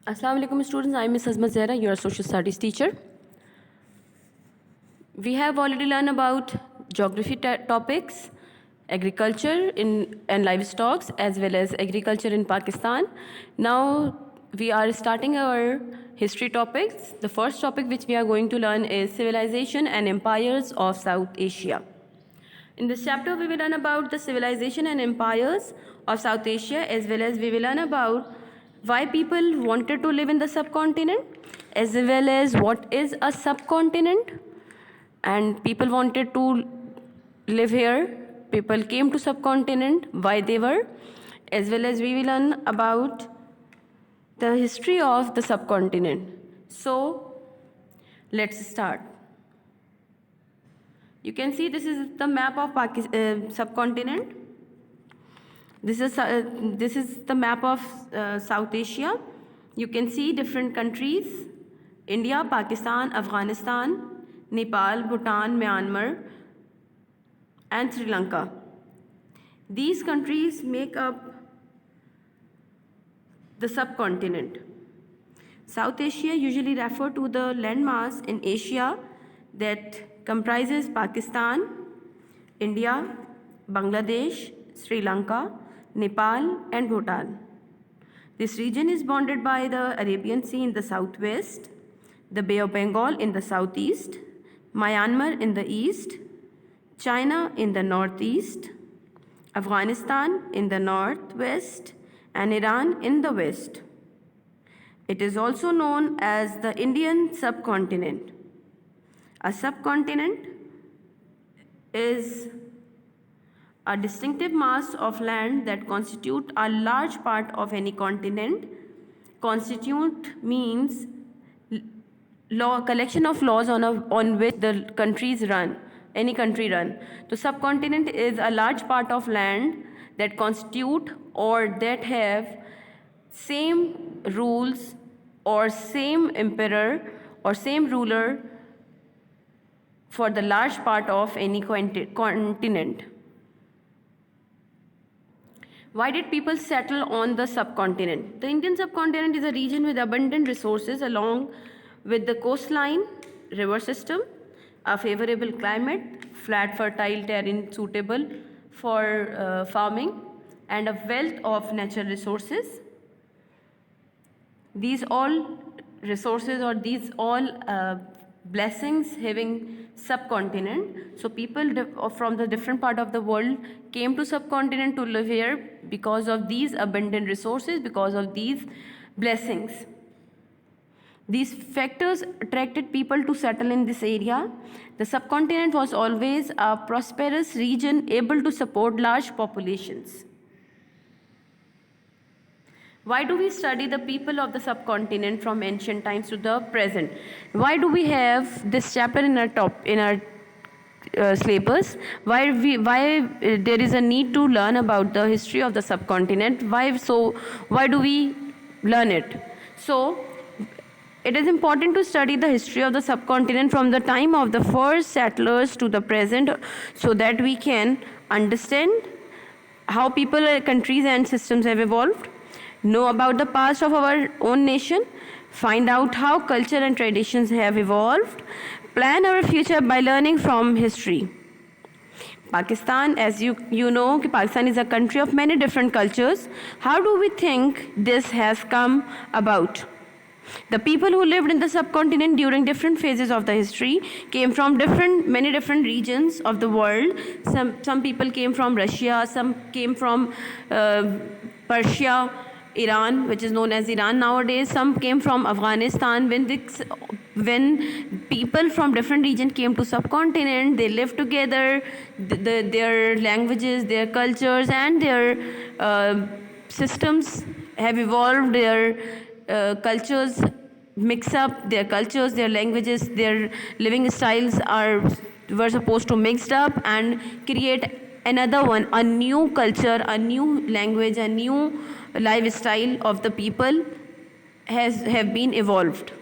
Assalamu alaikum students, I am Ms. Azma Zahra, your social studies teacher. We have already learned about geography topics, agriculture and livestock, as well as agriculture in Pakistan. Now we are starting our history topics. The first topic which we are going to learn is civilization and empires of South Asia. In this chapter, we will learn about the civilization and empires of South Asia, as well as we will learn about why people wanted to live in the subcontinent, as well as what is a subcontinent, and people wanted to live here. People came to subcontinent, why they were, as well as we will learn about the history of the subcontinent. So, let's start. You can see this is the map of subcontinent. This is the map of South Asia. You can see different countries: India, Pakistan, Afghanistan, Nepal, Bhutan, Myanmar, and Sri Lanka. These countries make up the subcontinent. South Asia usually refer to the landmass in Asia that comprises Pakistan, India, Bangladesh, Sri Lanka, Nepal, and Bhutan. This region is bounded by the Arabian Sea in the southwest, the Bay of Bengal in the southeast, Myanmar in the east, China in the northeast, Afghanistan in the northwest, and Iran in the west. It is also known as the Indian subcontinent. A subcontinent is a distinctive mass of land that constitute a large part of any continent. Constitute means collection of laws on which the countries run, any country run. So subcontinent is a large part of land that constitute or that have same rules or same emperor or same ruler for the large part of any continent. Why did people settle on the subcontinent? The Indian subcontinent is a region with abundant resources along with the coastline, river system, a favorable climate, flat fertile terrain suitable for farming, and a wealth of natural resources. These all resources or these all blessings having subcontinent. So people from the different part of the world came to subcontinent to live here because of these abundant resources, because of these blessings. These factors attracted people to settle in this area. The subcontinent was always a prosperous region able to support large populations. Why do we study the people of the subcontinent from ancient times to the present? Why do we have this chapter in our syllabus? Why there is a need to learn about the history of the subcontinent? Why do we learn it? So it is important to study the history of the subcontinent from the time of the first settlers to the present, so that we can understand how people, countries, and systems have evolved, know about the past of our own nation, find out how culture and traditions have evolved, plan our future by learning from history. Pakistan, as you know, Pakistan is a country of many different cultures. How do we think this has come about? The people who lived in the subcontinent during different phases of the history came from many different regions of the world. Some people came from Russia, some came from Persia, Iran, which is known as Iran nowadays. Some came from Afghanistan. When people from different regions came to subcontinent, they lived together. Their languages, their cultures, and their systems have evolved. Their cultures mix up. Their cultures, their languages, their living styles were supposed to mix up and create another one, a new culture, a new language, a new lifestyle of the people have been evolved.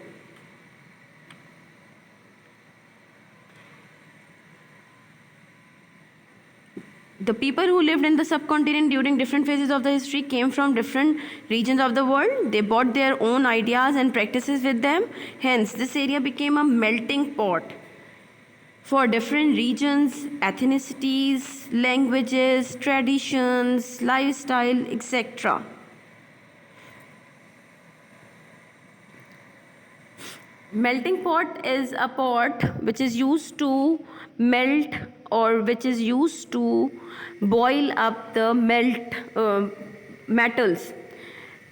the people who lived in the subcontinent during different phases of the history came from different regions of the world. They brought their own ideas and practices with them. Hence, this area became a melting pot for different regions, ethnicities, languages, traditions, lifestyle, etc. Melting pot is a pot which is used to melt, or which is used to boil up the metals.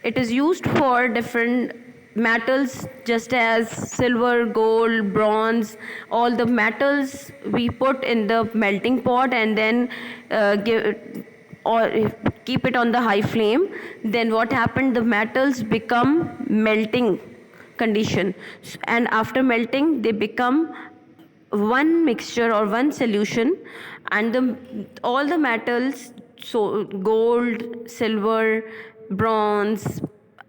It is used for different metals, just as silver, gold, bronze, all the metals we put in the melting pot and then keep it on the high flame. Then what happened, the metals become melting condition, and after melting they become one mixture or one solution, and all the metals, so gold, silver, bronze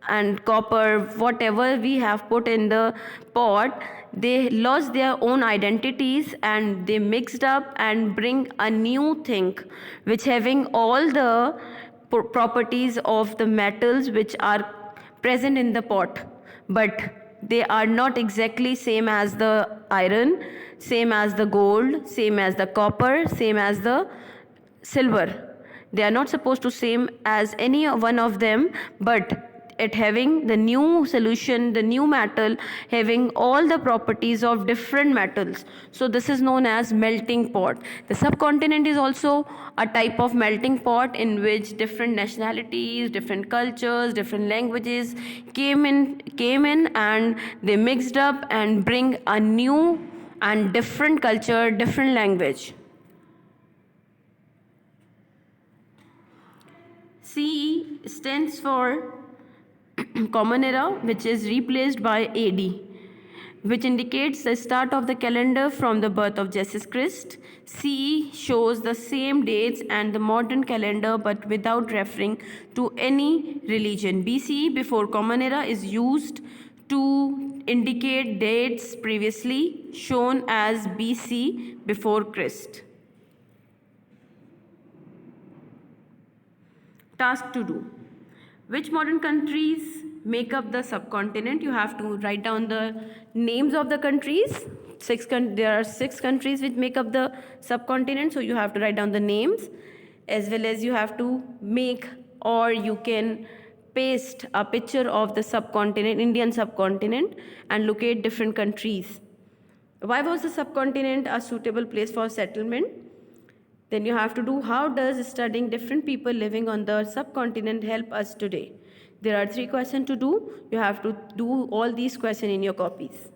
and copper, whatever we have put in the pot, they lost their own identities and they mixed up and bring a new thing which having all the properties of the metals which are present in the pot, but they are not exactly same as the iron, same as the gold, same as the copper, same as the silver. They are not supposed to same as any one of them, but it having the new solution, the new metal having all the properties of different metals. So this is known as melting pot. The subcontinent is also a type of melting pot in which different nationalities, different cultures, different languages came in and they mixed up and bring a new and different culture, different language. CE stands for Common Era, which is replaced by AD, which indicates the start of the calendar from the birth of Jesus Christ. CE shows the same dates and the modern calendar but without referring to any religion. BCE, before Common Era, is used to indicate dates previously shown as BC, before Christ. Task to do. Which modern countries make up the subcontinent? You have to write down the names of the countries. There are 6 countries which make up the subcontinent, so you have to write down the names, as well as you have to make, or you can paste a picture of the subcontinent, Indian subcontinent, and locate different countries. Why was the subcontinent a suitable place for settlement? Then you have to do, how does studying different people living on the subcontinent help us today? There are 3 questions to do. You have to do all these questions in your copies.